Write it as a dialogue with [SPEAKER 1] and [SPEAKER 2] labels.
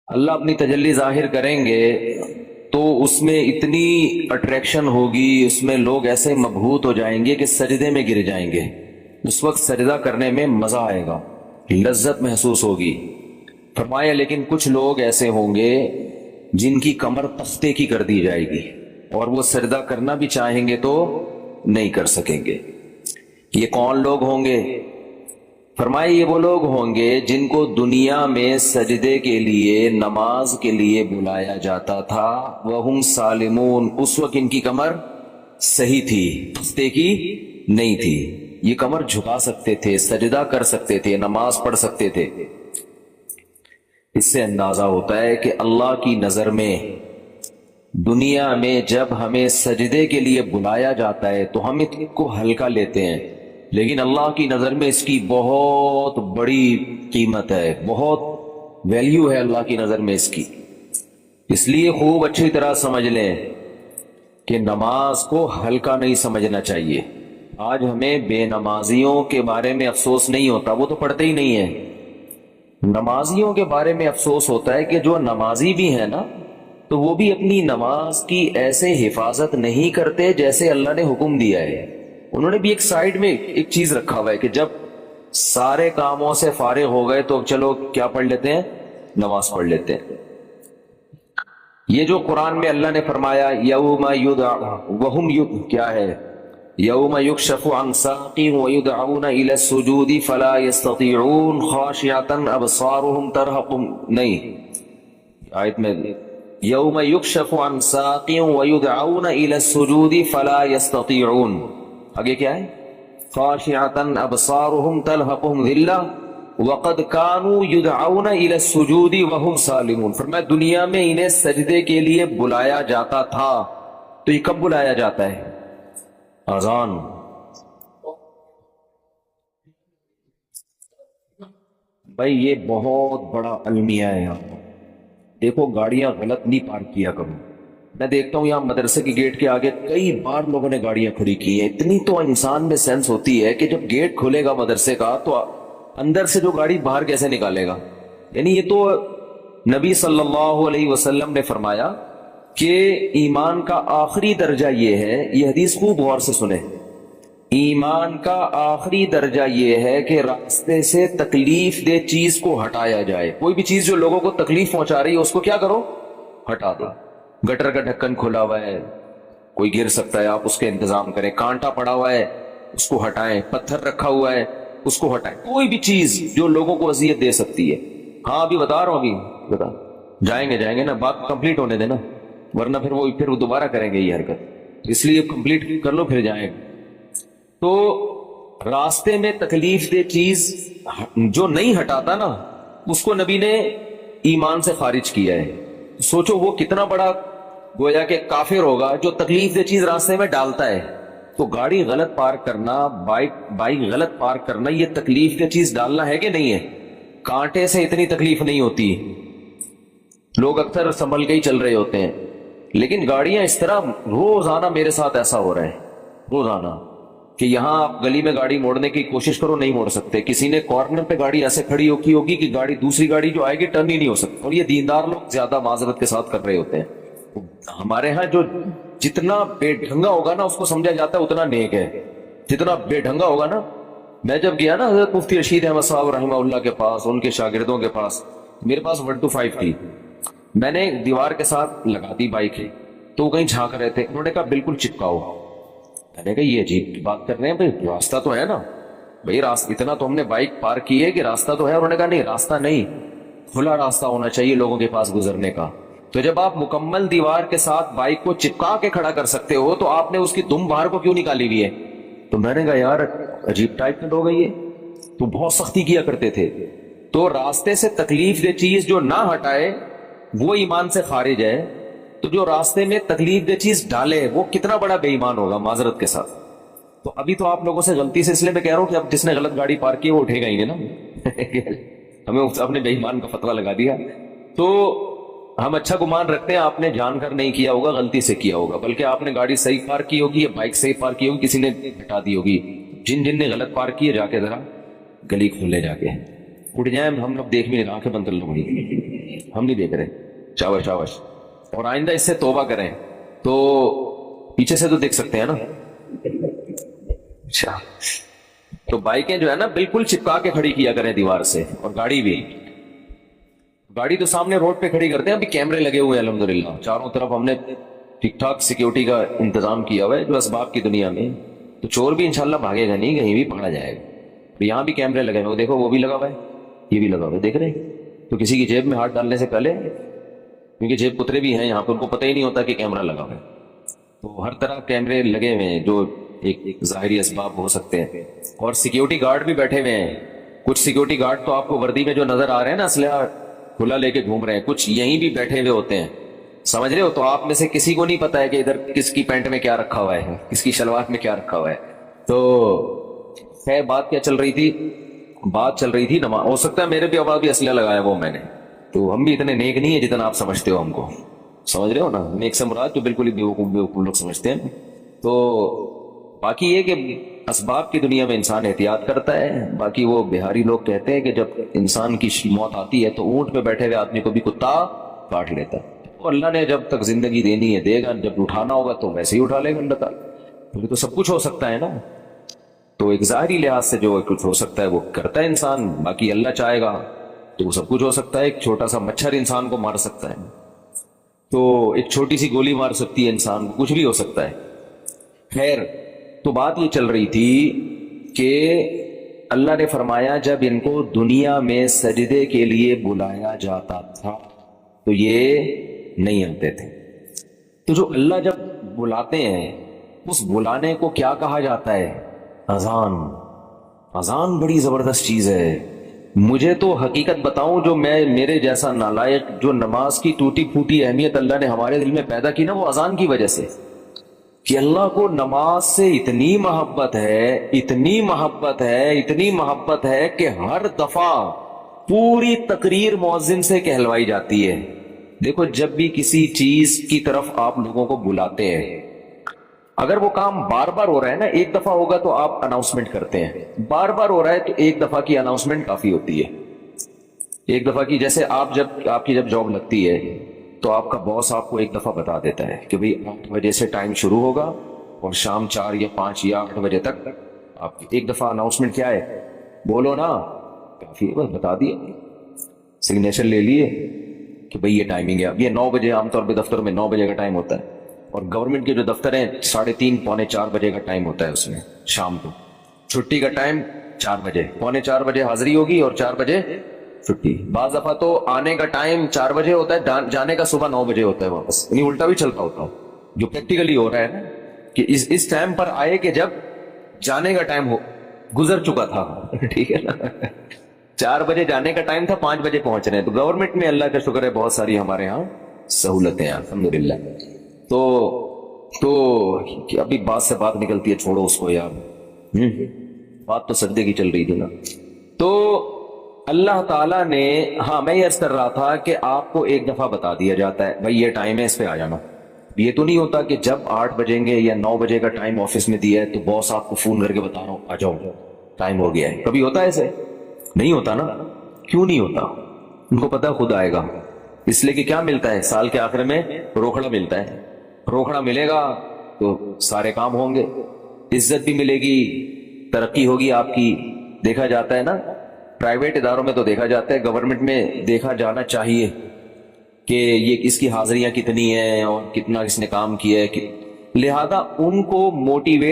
[SPEAKER 1] اللہ اپنی تجلی ظاہر کریں گے تو اس میں اتنی اٹریکشن ہوگی، اس میں لوگ ایسے مبہوت ہو جائیں گے کہ سجدے میں گر جائیں گے۔ اس وقت سجدہ کرنے میں مزہ آئے گا، لذت محسوس ہوگی۔ فرمایا لیکن کچھ لوگ ایسے ہوں گے جن کی کمر تختے کی کر دی جائے گی اور وہ سجدہ کرنا بھی چاہیں گے تو نہیں کر سکیں گے۔ یہ کون لوگ ہوں گے؟ فرمائے یہ وہ لوگ ہوں گے جن کو دنیا میں سجدے کے لیے، نماز کے لیے بلایا جاتا تھا، وَهُمْ سالمون، اس وقت ان کی کمر صحیح تھی، تختے کی نہیں تھی، یہ کمر جھکا سکتے تھے، سجدہ کر سکتے تھے، نماز پڑھ سکتے تھے۔ اس سے اندازہ ہوتا ہے کہ اللہ کی نظر میں دنیا میں جب ہمیں سجدے کے لیے بلایا جاتا ہے تو ہم اس کو ہلکا لیتے ہیں، لیکن اللہ کی نظر میں اس کی بہت بڑی قیمت ہے، بہت ویلیو ہے اللہ کی نظر میں اس کی۔ اس لیے خوب اچھی طرح سمجھ لیں کہ نماز کو ہلکا نہیں سمجھنا چاہیے۔ آج ہمیں بے نمازیوں کے بارے میں افسوس نہیں ہوتا، وہ تو پڑھتے ہی نہیں ہیں۔ نمازیوں کے بارے میں افسوس ہوتا ہے کہ جو نمازی بھی ہیں نا، تو وہ بھی اپنی نماز کی ایسے حفاظت نہیں کرتے جیسے اللہ نے حکم دیا ہے۔ انہوں نے بھی ایک سائیڈ میں ایک چیز رکھا ہوا ہے کہ جب سارے کاموں سے فارغ ہو گئے تو چلو کیا پڑھ لیتے ہیں؟ نماز پڑھ لیتے ہیں۔ یہ جو قرآن میں اللہ نے فرمایا یوم وہم کیا ہے؟ یوم یکشف عن ساق ویدعون الی السجود فلا یستطیعون خاشعۃ ابصارهم ترہقهم، نہیں آیت میں یوم یکشف عن ساق ویدعون الی السجود فلا یستطیعون، آگے کیا ہے؟ خاشعۃ ابصارهم ترہقهم ذلہ وقد كانوا يدعون الى السجود وهم سالمون۔ فرمایا دنیا میں انہیں سجدے کے لیے بلایا جاتا تھا، تو یہ کب بلایا جاتا ہے؟ اذان۔ بھائی یہ بہت بڑا المیہ ہے یہاں۔ دیکھو گاڑیاں غلط نہیں پارک کیا کرو۔ میں دیکھتا ہوں یہاں مدرسے کے گیٹ کے آگے کئی بار لوگوں نے گاڑیاں کھڑی کی ہیں۔ اتنی تو انسان میں سینس ہوتی ہے کہ جب گیٹ کھلے گا مدرسے کا تو اندر سے جو گاڑی باہر کیسے نکالے گا؟ یعنی یہ تو نبی صلی اللہ علیہ وسلم نے فرمایا کہ ایمان کا آخری درجہ یہ ہے، یہ حدیث خوب غور سے سنیں، ایمان کا آخری درجہ یہ ہے کہ راستے سے تکلیف دہ چیز کو ہٹایا جائے۔ کوئی بھی چیز جو لوگوں کو تکلیف پہنچا رہی ہے اس کو کیا کرو؟ ہٹا دو۔ گٹر کا ڈھکن کھلا ہوا ہے، کوئی گر سکتا ہے، آپ اس کے انتظام کریں۔ کانٹا پڑا ہوا ہے اس کو ہٹائیں، پتھر رکھا ہوا ہے اس کو ہٹائیں۔ کوئی بھی چیز جو لوگوں کو اذیت دے سکتی ہے۔ ہاں ابھی بتا رہا ہوں، ابھی بتا جائیں گے نا، بات کمپلیٹ ہونے دینا، ورنہ پھر وہ دوبارہ کریں گے یہ حرکت، اس لیے کمپلیٹ کر لو پھر جائیں۔ تو راستے میں تکلیف دہ چیز جو نہیں ہٹاتا نا، اس کو نبی نے ایمان سے خارج کیا ہے۔ سوچو وہ کتنا بڑا گویا کہ کافر ہوگا جو تکلیف دہ چیز راستے میں ڈالتا ہے۔ تو گاڑی غلط پارک کرنا، بائک غلط پارک کرنا، یہ تکلیف دہ چیز ڈالنا ہے کہ نہیں ہے؟ کانٹے سے اتنی تکلیف نہیں ہوتی، لوگ اکثر سنبھل کے ہی چل رہے ہوتے ہیں، لیکن گاڑیاں اس طرح روزانہ میرے ساتھ ایسا ہو رہا ہے روزانہ کہ یہاں آپ گلی میں گاڑی موڑنے کی کوشش کرو نہیں موڑ سکتے۔ کسی نے کارنر پہ گاڑی ایسے کھڑی ہوگی کہ گاڑی دوسری گاڑی جو آئے گی ٹرن ہی نہیں ہو سکتی، اور یہ دیندار لوگ زیادہ معذرت کے ساتھ کر رہے ہوتے ہیں۔ ہمارے ہاں جو جتنا بے ڈھنگا ہوگا نا اس کو سمجھا جاتا ہے اتنا نیک ہے، جتنا بے ڈھنگا ہوگا نا۔ میں جب گیا نا حضرت مفتی رشید احمد صاحب رحمہ اللہ کے پاس، ان کے شاگردوں کے پاس، میرے پاس 125 تھی، میں نے دیوار کے ساتھ لگا دی بائک، تو وہ کہیں جھانک رہے تھے، انہوں نے کہا بالکل چپکاؤ۔ میں نے کہا یہ عجیب بات کر رہے ہیں بھائی، راستہ تو ہے نا بھائی، راستہ اتنا تو ہم نے بائک پارک کی ہے کہ راستہ تو ہے۔ انہوں نے کہا نہیں راستہ نہیں، کھلا راستہ ہونا چاہیے لوگوں کے پاس گزرنے کا۔ تو جب آپ مکمل دیوار کے ساتھ بائک کو چپکا کے کھڑا کر سکتے ہو تو آپ نے اس کی دم باہر کو کیوں نکالی ہوئی ہے؟ تو میں نے کہا یار عجیب ٹائپ میں لوگ ہیں یہ، تو بہت سختی کیا کرتے تھے۔ تو راستے سے تکلیف دہ چیز جو نہ ہٹائے وہ ایمان سے خارج ہے، تو جو راستے میں تکلیف دہ چیز ڈالے وہ کتنا بڑا بے ایمان ہوگا معذرت کے ساتھ۔ تو ابھی تو آپ لوگوں سے غلطی سے اس لیے میں کہہ رہا ہوں کہ اب جس نے غلط گاڑی پارک کی وہ اٹھے گا ہی نہیں نا ہمیں اپنے بے ایمان کا فتویٰ لگا دیا۔ تو ہم اچھا گمان رکھتے ہیں آپ نے جان کر نہیں کیا ہوگا، غلطی سے کیا ہوگا، بلکہ آپ نے گاڑی صحیح پارک کی ہوگی یا بائک صحیح پارک کی ہوگی، کسی نے ہٹا دی ہوگی۔ جن نے غلط پارک کی ہے جا کے ذرا گلی کھولے، جا کے اٹھ جائیں، ہم لوگ دیکھ بھی نہیں، آنکھیں بند کر لو بھائی۔ ہم نہیں دیکھ رہے. شاباش شاباش. اور آئندہ اس سے توبہ کریں تو پیچھے سے تو دیکھ سکتے ہیں نا. اچھا, تو بائکیں جو ہے نا بالکل چپکا کے کھڑی کیا کریں دیوار سے, اور گاڑی بھی. گاڑی تو سامنے روڈ پہ کھڑی کرتے ہیں, ابھی کیمرے لگے ہوئے ہیں الحمدللہ چاروں طرف, ہم نے ٹھیک ٹھاک سیکیورٹی کا انتظام کیا ہوا ہے جو اسباب کی دنیا میں, تو چور بھی انشاءاللہ بھاگے گا نہیں, کہیں بھی پکڑا جائے گا. یہاں بھی کیمرے لگے ہوئے, دیکھو وہ بھی لگا ہوا ہے, یہ بھی لگا ہوا ہے, دیکھ رہے ہیں. تو کسی کی جیب میں ہاتھ ڈالنے سے پہلے, کیونکہ جیب کترے بھی ہیں یہاں پہ, ان کو پتہ ہی نہیں ہوتا کہ کیمرہ لگا ہوا ہے. تو ہر طرح کیمرے لگے ہوئے ہیں جو ایک ظاہری اسباب ہو سکتے ہیں. اور سیکیورٹی گارڈ بھی بیٹھے ہوئے ہیں. کچھ سیکیورٹی گارڈ تو آپ کو وردی میں جو نظر آ رہے ہیں نا, اسلحہ کھلا لے کے گھوم رہے ہیں, کچھ یہیں بھی بیٹھے ہوئے ہوتے ہیں, سمجھ رہے ہو. تو آپ میں سے کسی کو نہیں پتا ہے کہ ادھر کس کی پینٹ میں کیا رکھا ہوا ہے, کس کی شلوار میں کیا رکھا ہوا ہے. تو خیر بات کیا چل رہی تھی, بات چل رہی تھی نماز. ہو سکتا ہے میرے بھی آواز بھی اسلحہ لگایا وہ میں نے, تو ہم بھی اتنے نیک نہیں ہے جتنا آپ سمجھتے ہو ہم کو, سمجھ رہے ہو نا. نیک سے مراد جو بالکل ہی بیوقوف لوگ سمجھتے ہیں. تو باقی یہ کہ اسباب کی دنیا میں انسان احتیاط کرتا ہے. باقی وہ بہاری لوگ کہتے ہیں کہ جب انسان کی موت آتی ہے تو اونٹ پہ بیٹھے ہوئے آدمی کو بھی کتا کاٹ لیتا ہے. اور اللہ نے جب تک زندگی دینی ہے دے گا, جب اٹھانا ہوگا تو ویسے ہی اٹھا لے گا اللہ تعالیٰ. کیونکہ تو سب کچھ ہو سکتا ہے نا. تو ایک ظاہری لحاظ سے جو کچھ ہو سکتا ہے وہ کرتا ہے انسان, باقی اللہ چاہے گا تو وہ سب کچھ ہو سکتا ہے. ایک چھوٹا سا مچھر انسان کو مار سکتا ہے, تو ایک چھوٹی سی گولی مار سکتی ہے انسان کو, کچھ بھی ہو سکتا ہے. خیر, تو بات یہ چل رہی تھی کہ اللہ نے فرمایا جب ان کو دنیا میں سجدے کے لیے بلایا جاتا تھا تو یہ نہیں آتے تھے. تو جو اللہ جب بلاتے ہیں اس بلانے کو کیا کہا جاتا ہے؟ اذان. اذان بڑی زبردست چیز ہے. مجھے تو حقیقت بتاؤں, جو میں میرے جیسا نالائق جو نماز کی ٹوٹی پھوٹی اہمیت اللہ نے ہمارے دل میں پیدا کی نا, وہ اذان کی وجہ سے. کہ اللہ کو نماز سے اتنی محبت ہے, اتنی محبت ہے, اتنی محبت ہے کہ ہر دفعہ پوری تقریر مؤذن سے کہلوائی جاتی ہے. دیکھو جب بھی کسی چیز کی طرف آپ لوگوں کو بلاتے ہیں, اگر وہ کام بار بار ہو رہا ہے نا, ایک دفعہ ہوگا تو آپ اناؤنسمنٹ کرتے ہیں, بار بار ہو رہا ہے تو ایک دفعہ کی اناؤنسمنٹ کافی ہوتی ہے. ایک دفعہ کی, جیسے آپ کی جب جاب لگتی ہے تو آپ کا باس آپ کو ایک دفعہ بتا دیتا ہے کہ بھئی 8 بجے سے ٹائم شروع ہوگا اور شام 4 یا 5 یا 8 بجے تک. آپ ایک دفعہ اناؤنسمنٹ کیا ہے, بولو نا, کافی ہے, بس بتا دیا, سگنیچر لے لیے کہ بھئی یہ ٹائمنگ ہے. اب یہ 9 بجے عام طور پہ دفتر میں 9 بجے کا ٹائم ہوتا ہے, اور گورنمنٹ کے جو دفتر ہیں 3:30 پونے 4 بجے کا ٹائم ہوتا ہے اس میں شام کو. چھٹی کا ٹائم 4 بجے, پونے 4 بجے حاضری ہوگی اور 4 بجے چھٹی. بعض دفعہ تو آنے کا ٹائم 4 بجے ہوتا ہے, جانے کا صبح 9 بجے ہوتا ہے واپس. یعنی الٹا بھی چل رہا ہوتا ہوں, جو پریکٹیکلی ہو رہا ہے نا, کہ اس ٹائم پر آئے کہ جب جانے کا ٹائم گزر چکا تھا. ٹھیک ہے نا, 4 بجے جانے کا ٹائم تھا, 5 بجے پہنچ رہے ہیں. تو گورنمنٹ میں اللہ کا شکر ہے بہت ساری ہمارے ہاں سہولتیں ہیں الحمدللہ. تو ابھی بات سے بات نکلتی ہے, چھوڑو اس کو یار. بات تو سجدے کی چل رہی تھی نا. تو اللہ تعالیٰ نے, ہاں میں یہ عرض کر رہا تھا کہ آپ کو ایک دفعہ بتا دیا جاتا ہے بھائی یہ ٹائم ہے, اس پہ آ جانا. یہ تو نہیں ہوتا کہ جب 8 بجیں گے یا 9 بجے کا ٹائم آفس میں دیا ہے تو باس آپ کو فون کر کے بتا رہا ہوں آ جاؤ ٹائم ہو گیا ہے. کبھی ہوتا ہے ایسے؟ نہیں ہوتا نا. کیوں نہیں ہوتا؟ ان کو پتا خود آئے گا. اس لیے کہ کیا ملتا ہے سال کے آخر میں؟ روکھڑا ملتا ہے. روکھڑا ملے گا تو سارے کام ہوں گے, عزت بھی ملے گی, ترقی ہوگی آپ کی. دیکھا جاتا ہے نا, پرائیویٹ اداروں میں تو دیکھا جاتا ہے, گورنمنٹ میں دیکھا جانا چاہیے کہ یہ اس کی حاضریاں کتنی ہیں اور کتنا اس نے کام کیا ہے. لہذا ان کو موٹیویٹ